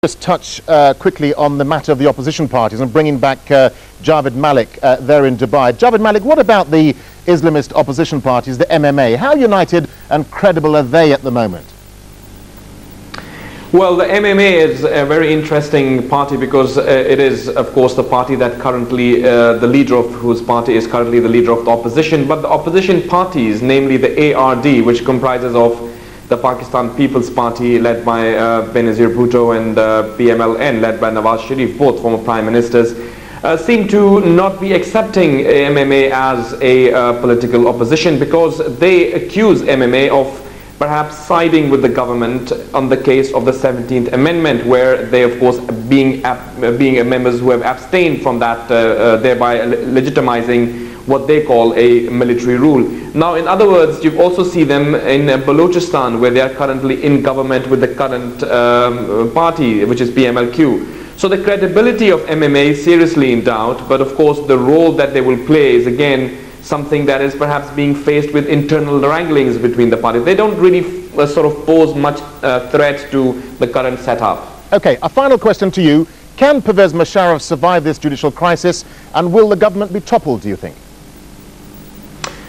Just touch quickly on the matter of the opposition parties and bringing back Javed Malik there in Dubai. Javed Malik, what about the Islamist opposition parties, the MMA? How united and credible are they at the moment? Well, the MMA is a very interesting party because it is, of course, the party that currently, the leader of whose party is currently the leader of the opposition. But the opposition parties, namely the ARD, which comprises of the Pakistan People's Party led by Benazir Bhutto and PMLN led by Nawaz Sharif, both former prime ministers, seem to not be accepting MMA as a political opposition because they accuse MMA of perhaps siding with the government on the case of the 17th Amendment, where they, of course, being members who have abstained from that, thereby legitimizing what they call a military rule. Now, in other words, you also see them in Balochistan, where they are currently in government with the current party, which is PMLQ. So the credibility of MMA is seriously in doubt, but of course the role that they will play is again something that is perhaps being faced with internal wranglings between the parties. They don't really sort of pose much threat to the current setup. Okay, a final question to you. Can Pervez Musharraf survive this judicial crisis, and will the government be toppled, do you think?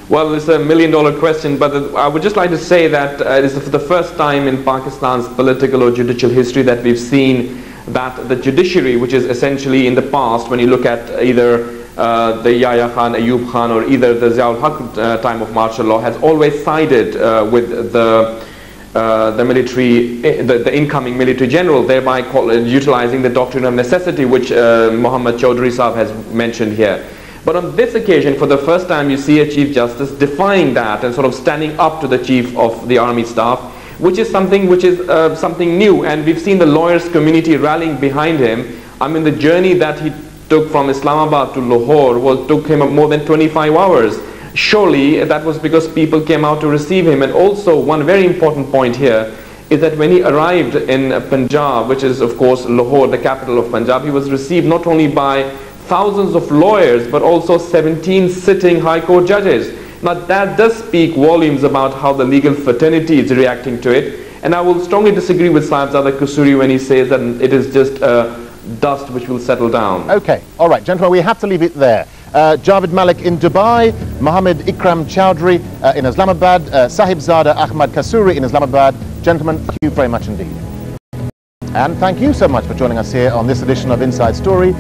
Well, it's a million-dollar question, but I would just like to say that it is for the first time in Pakistan's political or judicial history that we've seen that the judiciary, which is essentially in the past, when you look at either the Yahya Khan, Ayub Khan, or either the Ziaul Haq time of martial law, has always sided with the military, the incoming military general, thereby utilizing the doctrine of necessity, which Muhammad Chaudhry Sahab has mentioned here. But on this occasion, for the first time, you see a Chief Justice defying that and sort of standing up to the Chief of the Army Staff, which is something something new. And we've seen the lawyers community rallying behind him. I mean, the journey that he took from Islamabad to Lahore took him more than 25 hours. Surely that was because people came out to receive him. And also one very important point here is that when he arrived in Punjab, which is of course Lahore, the capital of Punjab, he was received not only by thousands of lawyers but also 17 sitting High Court judges. Now that does speak volumes about how the legal fraternity is reacting to it. And I will strongly disagree with Sahibzada Qusuri when he says that it is just dust which will settle down. Okay, all right, gentlemen, we have to leave it there. Javed Malik in Dubai, Mohammed Ikram Chowdhury in Islamabad, Sahibzada Ahmad Qusuri in Islamabad. Gentlemen, thank you very much indeed. And thank you so much for joining us here on this edition of Inside Story.